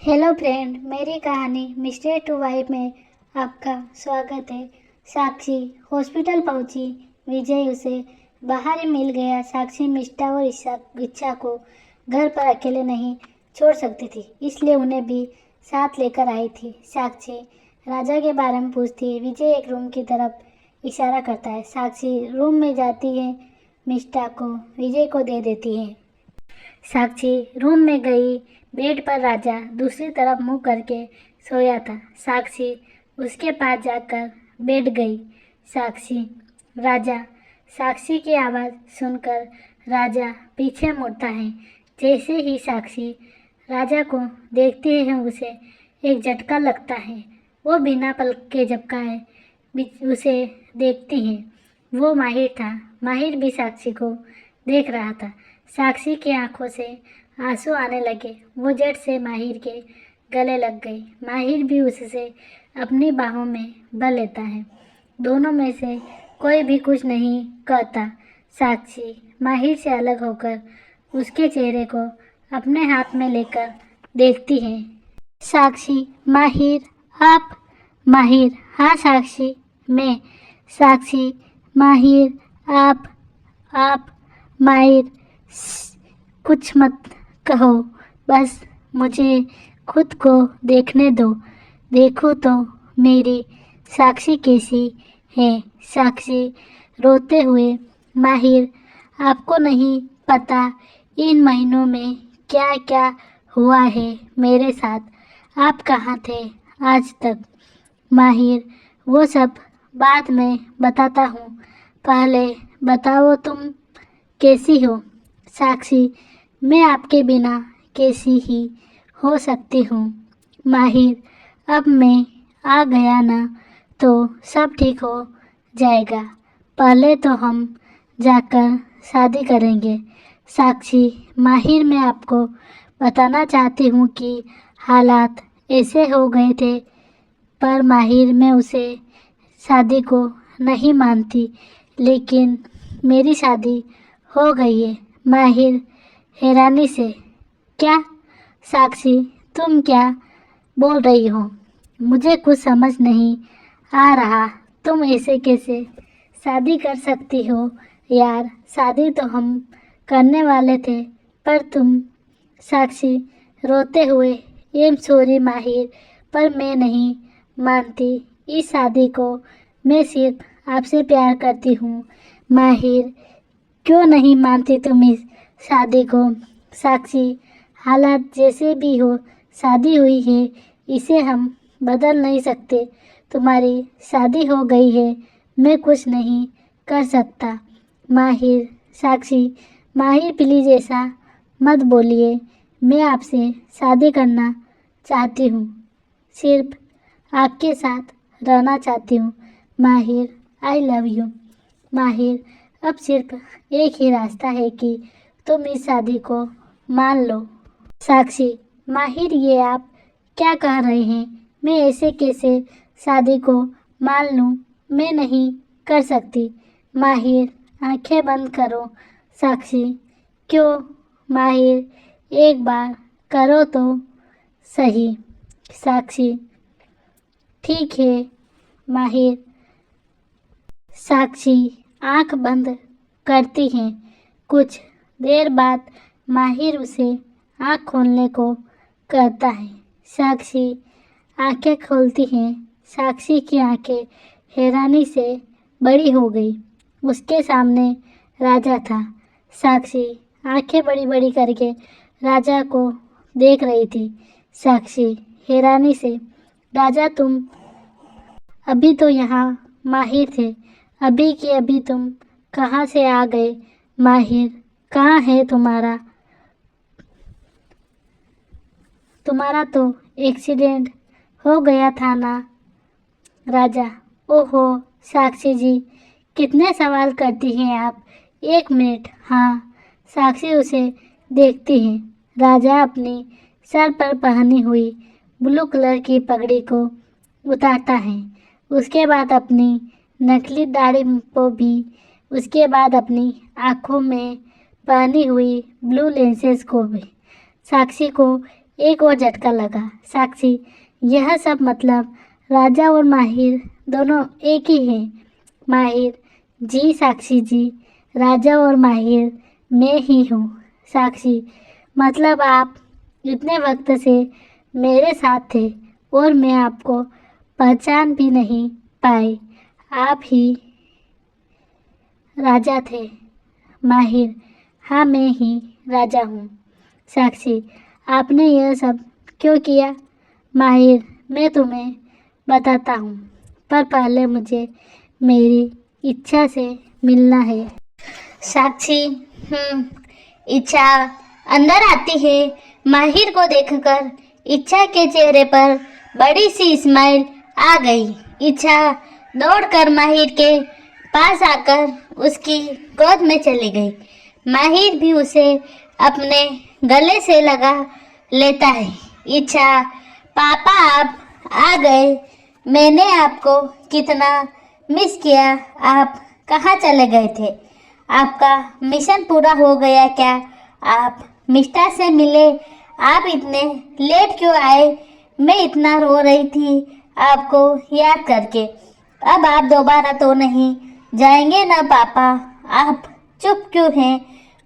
Hello friend, मेरी कहानी mister to wife में आपका स्वागत है। साक्षी हॉस्पिटल पहुंची। विजय उसे बाहर ही मिल गया। साक्षी मिष्टा और इच्छा को घर पर अकेले नहीं छोड़ सकती थी, इसलिए उन्हें भी साथ लेकर आई थी। साक्षी राजा के बारे में पूछती है। विजय एक रूम की तरफ इशारा करता है। साक्षी रूम में जाती है, मिष्टा को विजय को दे देती है। साक्षी रूम में गई। बेड पर राजा दूसरी तरफ मुंह करके सोया था। साक्षी उसके पास जाकर बैठ गई। साक्षी, राजा। साक्षी की आवाज़ सुनकर राजा पीछे मुड़ता है। जैसे ही साक्षी राजा को देखती है, उसे एक झटका लगता है। वो बिना पलक के झपकाए उसे देखती है। वो माहिर था। माहिर भी साक्षी को देख रहा था। साक्षी की आंखों से आंसू आने लगे। वो झट से माहिर के गले लग गई। माहिर भी उससे अपनी बाहों में भर लेता है। दोनों में से कोई भी कुछ नहीं कहता। साक्षी माहिर से अलग होकर उसके चेहरे को अपने हाथ में लेकर देखती है। साक्षी, माहिर, आप? माहिर, हाँ साक्षी, मैं। साक्षी, माहिर, आप? माहिर, कुछ मत कहो, बस मुझे खुद को देखने दो। देखो तो मेरी साक्षी कैसी है। साक्षी रोते हुए, माहिर, आपको नहीं पता इन महीनों में क्या क्या हुआ है मेरे साथ। आप कहाँ थे आज तक? माहिर, वो सब बाद में बताता हूँ, पहले बताओ तुम कैसी हो? साक्षी, मैं आपके बिना कैसी ही हो सकती हूँ। माहिर, अब मैं आ गया ना, तो सब ठीक हो जाएगा। पहले तो हम जाकर शादी करेंगे। साक्षी, माहिर, मैं आपको बताना चाहती हूँ कि हालात ऐसे हो गए थे, पर माहिर मैं उसे शादी को नहीं मानती, लेकिन मेरी शादी हो गई है। माहिर हैरानी से, क्या? साक्षी, तुम क्या बोल रही हो? मुझे कुछ समझ नहीं आ रहा। तुम ऐसे कैसे शादी कर सकती हो यार? शादी तो हम करने वाले थे, पर तुम। साक्षी रोते हुए, एम सॉरी माहिर, पर मैं नहीं मानती इस शादी को। मैं सिर्फ आपसे प्यार करती हूँ। माहिर, क्यों नहीं मानती तुम इस शादी को? साक्षी, हालात जैसे भी हो, शादी हुई है, इसे हम बदल नहीं सकते। तुम्हारी शादी हो गई है, मैं कुछ नहीं कर सकता। माहिर, साक्षी, माहिर प्लीज़ ऐसा मत बोलिए। मैं आपसे शादी करना चाहती हूँ, सिर्फ आपके साथ रहना चाहती हूँ। माहिर, आई लव यू। माहिर, अब सिर्फ एक ही रास्ता है कि तुम इस शादी को मान लो। साक्षी, माहिर, ये आप क्या कह रहे हैं? मैं ऐसे कैसे शादी को मान लूं? मैं नहीं कर सकती। माहिर, आंखें बंद करो। साक्षी, क्यों? माहिर, एक बार करो तो सही। साक्षी, ठीक है। माहिर, साक्षी आंख बंद करती है। कुछ देर बाद माहिर उसे आंख खोलने को कहता है। साक्षी आंखें खोलती है। साक्षी की आंखें हैरानी से बड़ी हो गई। उसके सामने राजा था। साक्षी आंखें बड़ी बड़ी करके राजा को देख रही थी। साक्षी हैरानी से, राजा, तुम अभी तो यहाँ माहिर थे, अभी के अभी तुम कहाँ से आ गए? माहिर, कहाँ है तुम्हारा तो एक्सीडेंट हो गया था ना? राजा, ओहो साक्षी जी, कितने सवाल करती हैं आप। एक मिनट, हाँ। साक्षी उसे देखती है। राजा अपनी सर पर पहनी हुई ब्लू कलर की पगड़ी को उतारता है। उसके बाद अपनी नकली दाढ़ी को भी, उसके बाद अपनी आँखों में पहनी हुई ब्लू लेंसेज को भी। साक्षी को एक और झटका लगा। साक्षी, यह सब मतलब राजा और माहिर दोनों एक ही हैं? माहिर, जी साक्षी जी, राजा और माहिर मैं ही हूँ। साक्षी, मतलब आप इतने वक्त से मेरे साथ थे और मैं आपको पहचान भी नहीं पाई। आप ही राजा थे? माहिर, हाँ मैं ही राजा हूँ। साक्षी, आपने यह सब क्यों किया? माहिर, मैं तुम्हें बताता हूँ, पर पहले मुझे मेरी इच्छा से मिलना है। साक्षी, इच्छा अंदर आती है। माहिर को देखकर इच्छा के चेहरे पर बड़ी सी स्माइल आ गई। इच्छा दौड़कर माहिर के पास आकर उसकी गोद में चली गई। माहिर भी उसे अपने गले से लगा लेता है। इच्छा, पापा आप आ गए। मैंने आपको कितना मिस किया। आप कहाँ चले गए थे? आपका मिशन पूरा हो गया क्या? आप मिष्टा से मिले? आप इतने लेट क्यों आए? मैं इतना रो रही थी आपको याद करके। अब आप दोबारा तो नहीं जाएंगे ना पापा? आप चुप क्यों हैं?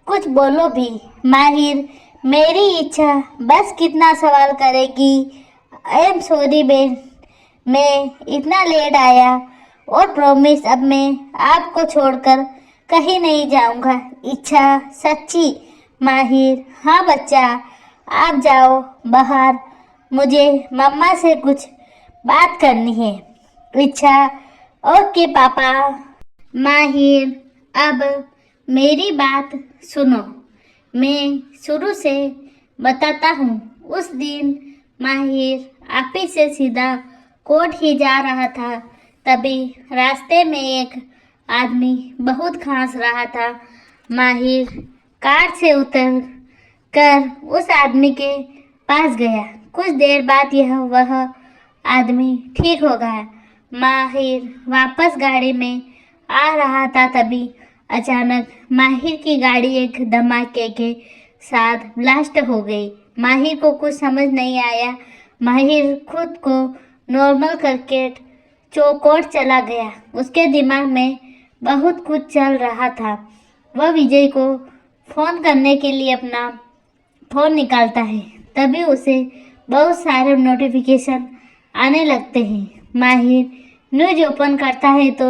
कुछ बोलो भी। माहिर, मेरी इच्छा बस कितना सवाल करेगी। आई एम सॉरी बेन, मैं इतना लेट आया और प्रॉमिस अब मैं आपको छोड़कर कहीं नहीं जाऊंगा। इच्छा, सच्ची? माहिर, हाँ बच्चा, आप जाओ बाहर, मुझे मम्मा से कुछ बात करनी है। इच्छा, ओके पापा। माहिर, अब मेरी बात सुनो, मैं शुरू से बताता हूँ। उस दिन माहिर ऑफिस से सीधा कोर्ट ही जा रहा था, तभी रास्ते में एक आदमी बहुत खांस रहा था। माहिर कार से उतर कर उस आदमी के पास गया। कुछ देर बाद वह आदमी ठीक हो गया। माहिर वापस गाड़ी में आ रहा था, तभी अचानक माहिर की गाड़ी एक धमाके के साथ ब्लास्ट हो गई। माहिर को कुछ समझ नहीं आया। माहिर खुद को नॉर्मल करके चौकोट चला गया। उसके दिमाग में बहुत कुछ चल रहा था। वह विजय को फ़ोन करने के लिए अपना फ़ोन निकालता है, तभी उसे बहुत सारे नोटिफिकेशन आने लगते हैं। माहिर न्यूज़ ओपन करता है तो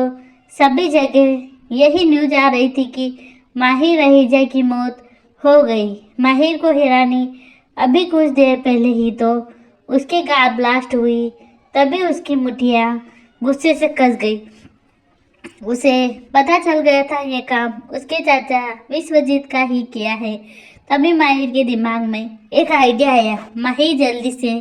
सभी जगह यही न्यूज़ आ रही थी कि माहिर रहीजा की मौत हो गई। माहिर को हैरानी, अभी कुछ देर पहले ही तो उसकी कार ब्लास्ट हुई। तभी उसकी मुठिया गुस्से से कस गई। उसे पता चल गया था ये काम उसके चाचा विश्वजीत का ही किया है। तभी माहिर के दिमाग में एक आइडिया आया। माहिर जल्दी से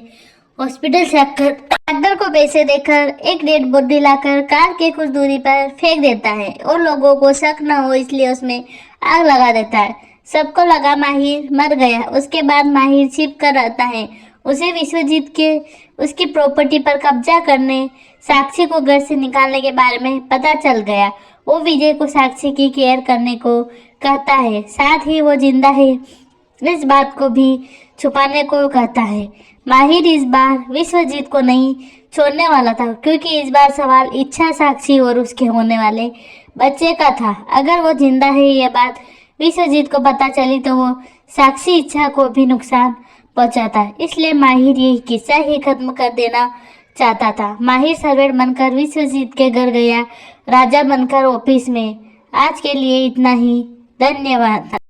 हॉस्पिटल जाकर डॉक्टर को पैसे देकर एक डेड बॉडी लाकर कार के कुछ दूरी पर फेंक देता है और लोगों को शक न हो इसलिए उसमें आग लगा देता है। सबको लगा माहिर मर गया। उसके बाद माहिर छिप कर रहता है। उसे विश्वजीत के उसकी प्रॉपर्टी पर कब्जा करने, साक्षी को घर से निकालने के बारे में पता चल गया। वो विजय को साक्षी की केयर करने को कहता है, साथ ही वो जिंदा है इस बात को भी छुपाने को कहता है। माहिर इस बार विश्वजीत को नहीं छोड़ने वाला था, क्योंकि इस बार सवाल इच्छा, साक्षी और उसके होने वाले बच्चे का था। अगर वो जिंदा है यह बात विश्वजीत को पता चली तो वो साक्षी, इच्छा को भी नुकसान पहुंचाता। इसलिए माहिर ये किस्सा ही खत्म कर देना चाहता था। माहिर सर्वेंट बनकर विश्वजीत के घर गया, राजा बनकर ऑफिस में। आज के लिए इतना ही। धन्यवाद।